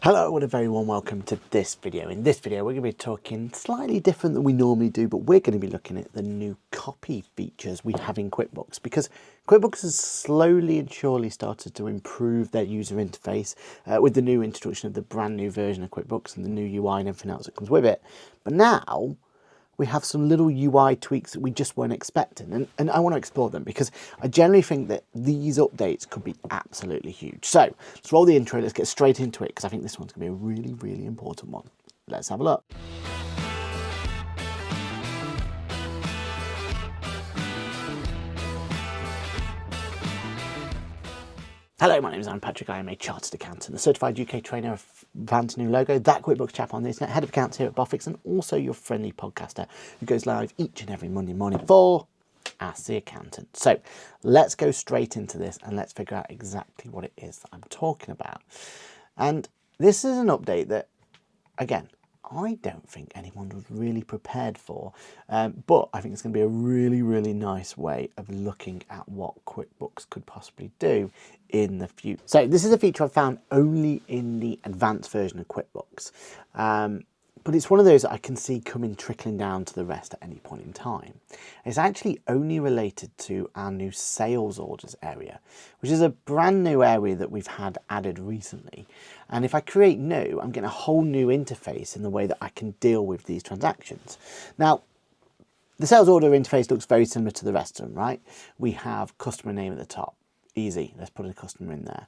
Hello and a very warm welcome to this video. In this video we're going to be talking slightly different than we normally do, but we're going to be looking at the new copy features we have in QuickBooks, because QuickBooks has slowly and surely started to improve their user interface with the new introduction of the brand new version of QuickBooks and the new UI and everything else that comes with it. But now we have some little UI tweaks that we just weren't expecting, and I want to explore them because I generally think that these updates could be absolutely huge. So let's roll the intro, let's get straight into it, because I think this one's going to be a really, really important one. Let's have a look. Hello, my name is Patrick. I am a chartered accountant, a certified UK trainer, a fan's new logo, that QuickBooks chap on the internet, head of accounts here at Boffix, and also your friendly podcaster who goes live each and every Monday morning for Ask the Accountant. So let's go straight into this and let's figure out exactly what it is that I'm talking about. And this is an update that, again, I don't think anyone was really prepared for, but I think it's going to be a really, really nice way of looking at what QuickBooks could possibly do in the future. So this is a feature I found only in the advanced version of QuickBooks, but it's one of those that I can see coming trickling down to the rest at any point in time. It's actually only related to our new sales orders area, which is a brand new area that we've had added recently. And if I create new, I'm getting a whole new interface in the way that I can deal with these transactions. Now, the sales order interface looks very similar to the rest of them, right? We have customer name at the top. Easy, let's put a customer in there.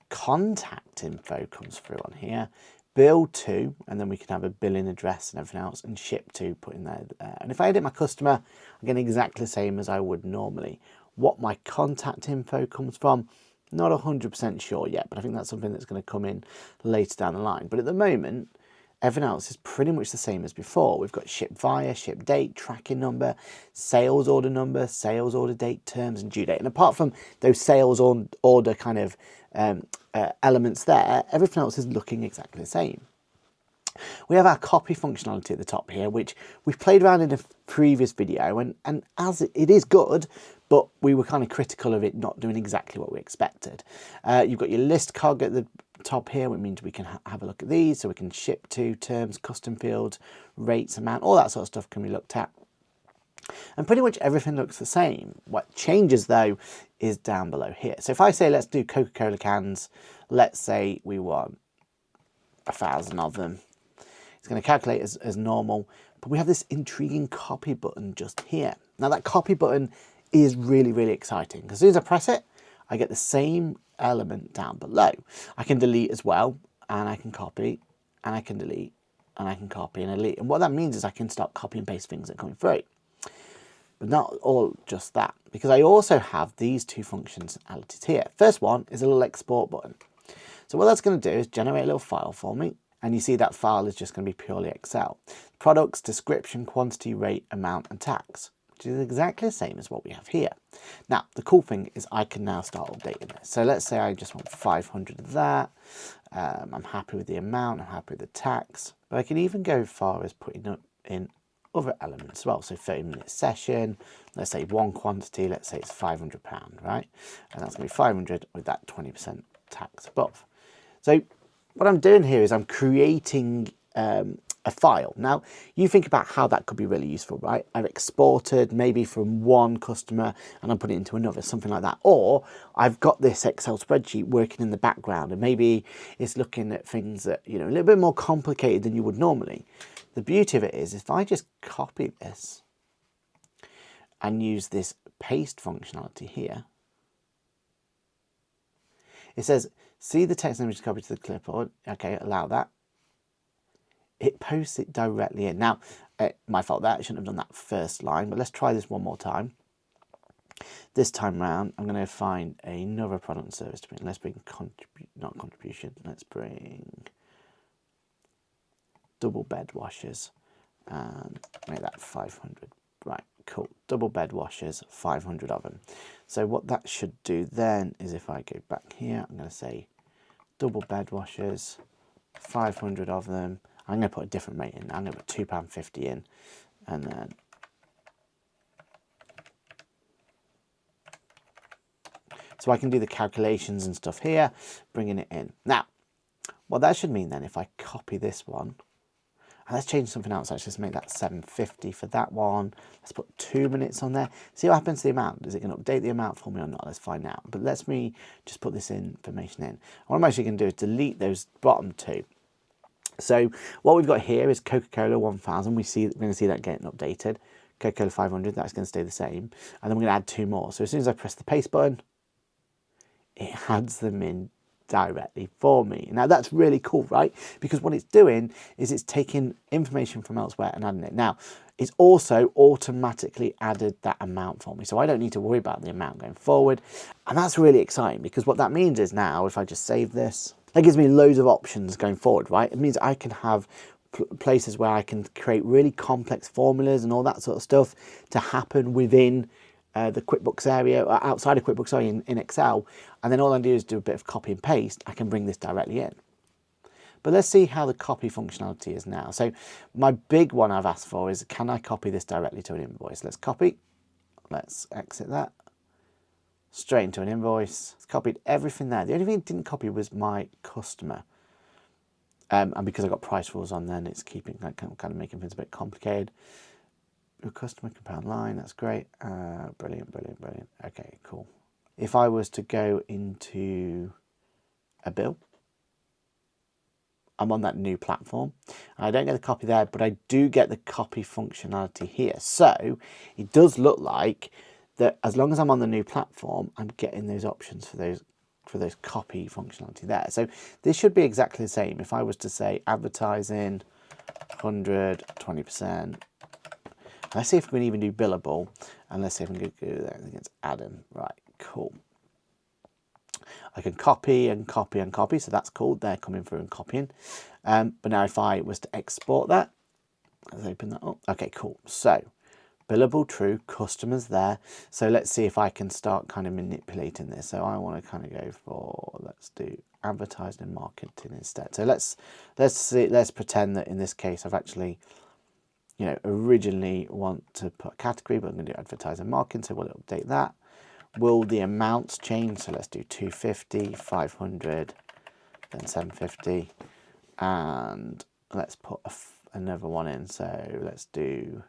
Contact info comes through on here. Bill to, and then we can have a billing address and everything else, and ship to put in there. And if I edit my customer, I'm getting exactly the same as I would normally. What my contact info comes from, not 100% sure yet, but I think that's something that's going to come in later down the line. But at the moment, everything else is pretty much the same as before. We've got ship via, ship date, tracking number, sales order date, terms, and due date. And apart from those sales order kind of elements there, everything else is looking exactly the same. We have our copy functionality at the top here, which we've played around in a previous video, and as it is good, but we were kind of critical of it not doing exactly what we expected. You've got your list cog at the top here, which means we can have a look at these, so we can ship to, terms, custom fields, rates, amount, all that sort of stuff can be looked at. And pretty much everything looks the same. What changes though is down below here. So if I say let's do Coca-Cola cans, let's say we want 1,000 of them. It's going to calculate as normal, but we have this intriguing copy button just here. Now that copy button is really, really exciting, because as soon as I press it, I get the same element down below. I can delete as well, and I can copy, and I can delete, and I can copy and delete. And what that means is I can start copy and paste things that come through. But not all just that, because I also have these two functionalities here. First one is a little export button. So what that's going to do is generate a little file for me, and you see that file is just going to be purely Excel. Products, description, quantity, rate, amount, and tax, which is exactly the same as what we have here. Now, the cool thing is I can now start updating this. So let's say I just want 500 of that. I'm happy with the amount, I'm happy with the tax, but I can even go as far as putting up in other elements as well. So 30-minute session, let's say one quantity, let's say it's £500, right? And that's going to be 500 with that 20% tax above. So what I'm doing here is I'm creating a file. Now, you think about how that could be really useful, right? I've exported maybe from one customer and I'm putting it into another, something like that. Or I've got this Excel spreadsheet working in the background, and maybe it's looking at things that, you know, a little bit more complicated than you would normally. The beauty of it is if I just copy this and use this paste functionality here, it says, see the text and image copied to the clipboard. Okay, allow that. It posts it directly in. Now, my fault there, I shouldn't have done that first line, but let's try this one more time. This time round, I'm going to find another product and service to bring. Let's bring not contribution, let's bring double bed washers and make that 500. Right, cool. Double bed washers, 500 of them. So what that should do then is if I go back here, I'm going to say double bed washers, 500 of them. I'm going to put a different rate in. I'm going to put £2.50 in, and then so I can do the calculations and stuff here, bringing it in. Now, what that should mean then, if I copy this one, and let's change something else, let's just make that 750 for that one. Let's put 2 minutes on there. See what happens to the amount. Is it going to update the amount for me or not? Let's find out. But let's me just put this information in. What I'm actually going to do is delete those bottom two. So what we've got here is Coca-Cola 1000. We're going to see that getting updated. Coca-Cola 500, that's going to stay the same. And then we're going to add 2 more. So as soon as I press the paste button, it adds them in directly for me. Now that's really cool, right? Because what it's doing is it's taking information from elsewhere and adding it. Now, it's also automatically added that amount for me. So I don't need to worry about the amount going forward. And that's really exciting, because what that means is now, if I just save this, that gives me loads of options going forward, right? It means I can have places where I can create really complex formulas and all that sort of stuff to happen within the QuickBooks area, or outside of QuickBooks, sorry, in Excel. And then all I do is do a bit of copy and paste. I can bring this directly in. But let's see how the copy functionality is now. So my big one I've asked for is, can I copy this directly to an invoice? Let's copy. Let's exit that. Straight into an invoice. It's copied everything there. The only thing it didn't copy was my customer. And because I've got price rules on, then it's keeping kind of making things a bit complicated. Your customer compound line, that's great. Brilliant, brilliant, brilliant. Okay, cool. If I was to go into a bill, I'm on that new platform. I don't get the copy there, but I do get the copy functionality here. So it does look like that as long as I'm on the new platform, I'm getting those options for those copy functionality there. So this should be exactly the same. If I was to say advertising, 100, 20%. Let's see if we can even do billable, and let's see if we can do that against Adam. Right, cool. I can copy and copy and copy, so that's cool. They're coming through and copying. But now if I was to export that, let's open that up. Okay, cool. So billable, true, customers there. So let's see if I can start kind of manipulating this. So I want to kind of go for, let's do advertising and marketing instead. So let's pretend that in this case I've actually, you know, originally want to put a category, but I'm going to do advertising and marketing, so we'll update that. Will the amounts change? So let's do 250, 500, then 750, and let's put another one in. So let's do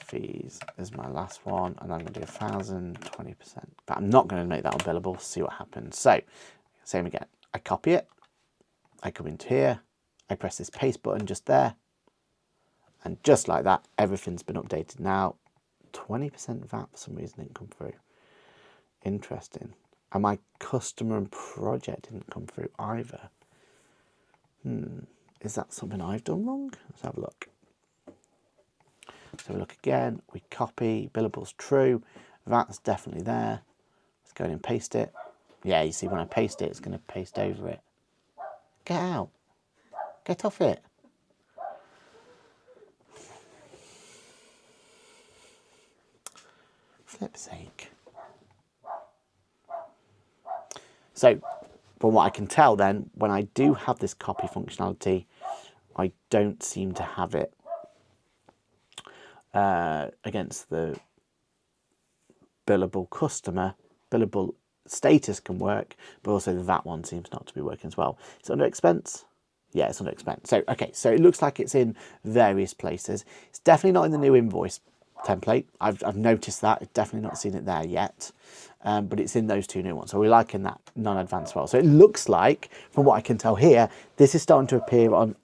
fees as my last one, and I'm going to do 1,000, 20%. But I'm not going to make that unbillable. See what happens. So same again. I copy it. I come into here. I press this paste button just there. And just like that, everything's been updated now. 20% VAT for some reason didn't come through. Interesting. And my customer and project didn't come through either. Is that something I've done wrong? Let's have a look. So we look again, we copy, billable's true, that's definitely there. Let's go in and paste it. Yeah, you see when I paste it, it's going to paste over it. Get out. Get off it. Flip's sake. So, from what I can tell then, when I do have this copy functionality, I don't seem to have it against the billable customer. Billable status can work, but also the VAT one seems not to be working as well. It's under expense. Yeah, it's under expense. So, okay, so it looks like it's in various places. It's definitely not in the new invoice template. I've noticed that. I've definitely not seen it there yet. But it's in those two new ones. So we're liking that non-advanced well. So it looks like, from what I can tell here, this is starting to appear on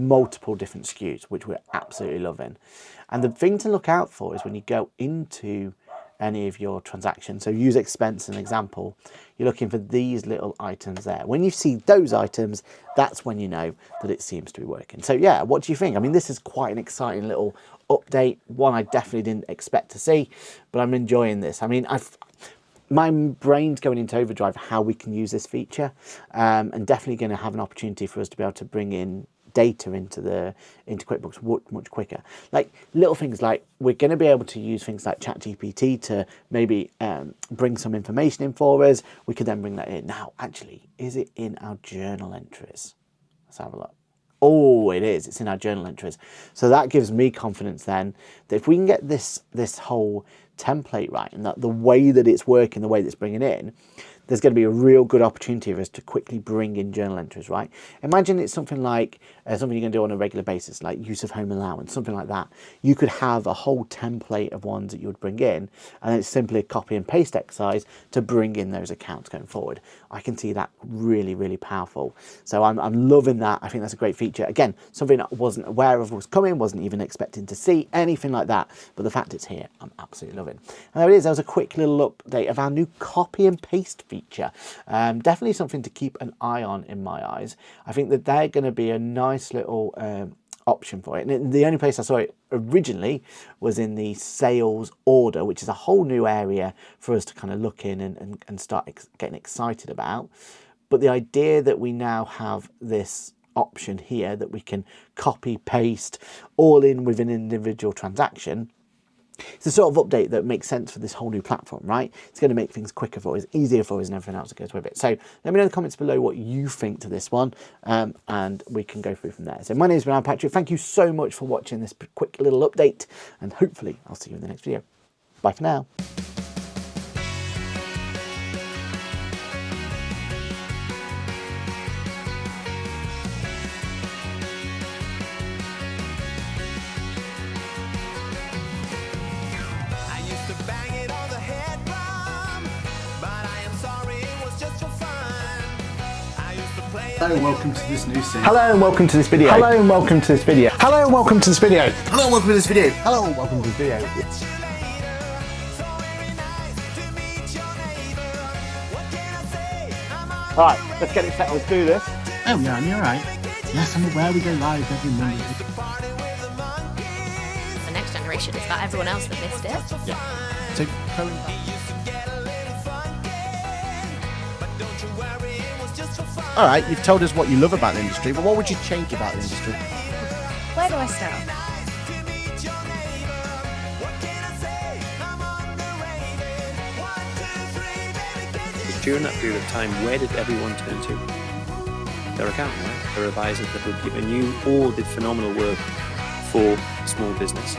multiple different SKUs, which we're absolutely loving. And the thing to look out for is when you go into any of your transactions, so use expense as an example, you're looking for these little items there. When you see those items, that's when you know that it seems to be working. So yeah, what do you think? I mean, this is quite an exciting little update, one I definitely didn't expect to see, but I'm enjoying this. I mean, my brain's going into overdrive how we can use this feature, and definitely going to have an opportunity for us to be able to bring in data into QuickBooks much quicker. Like little things like we're going to be able to use things like ChatGPT to maybe bring some information in for us. We could then bring that in. Now, actually, is it in our journal entries? Let's have a look. Oh, it is. It's in our journal entries. So that gives me confidence then that if we can get this whole template right, and that the way that it's working, the way that it's bringing in, there's going to be a real good opportunity for us to quickly bring in journal entries, right? Imagine it's something like something you're going to do on a regular basis, like use of home allowance, something like that. You could have a whole template of ones that you would bring in, and it's simply a copy and paste exercise to bring in those accounts going forward. I can see that really, really powerful. So I'm loving that. I think that's a great feature. Again, something I wasn't aware of was coming, wasn't even expecting to see anything like that, but the fact it's here, I'm absolutely loving. And there it is. That was a quick little update of our new copy and paste feature. Definitely something to keep an eye on in my eyes. I think that they're going to be a nice little option for it. And the only place I saw it originally was in the sales order, which is a whole new area for us to kind of look in and start getting excited about. But the idea that we now have this option here that we can copy paste all in with an individual transaction, it's a sort of update that makes sense for this whole new platform, right? It's going to make things quicker for us, easier for us, and everything else that goes with it. So let me know in the comments below what you think to this one, and we can go through from there. So my name is Patrick. Thank you so much for watching this quick little update, and hopefully I'll see you in the next video. Bye for now. Hello and welcome to this new scene. Hello and welcome to this video. Hello and welcome to this video. Hello and welcome to this video. Hello and welcome to this video. Hello and welcome to this video. Alright, let's get it set. Let's do this. Oh yeah, you're right. Yes, I'm aware we go live every Monday. The next generation is about everyone else that missed it. Yeah. So current. All right, you've told us what you love about the industry, but what would you change about the industry? Where do I start? During that period of time, where did everyone turn to? Their accountant, right? Their advisor, the bookkeeper, and you all did phenomenal work for small business.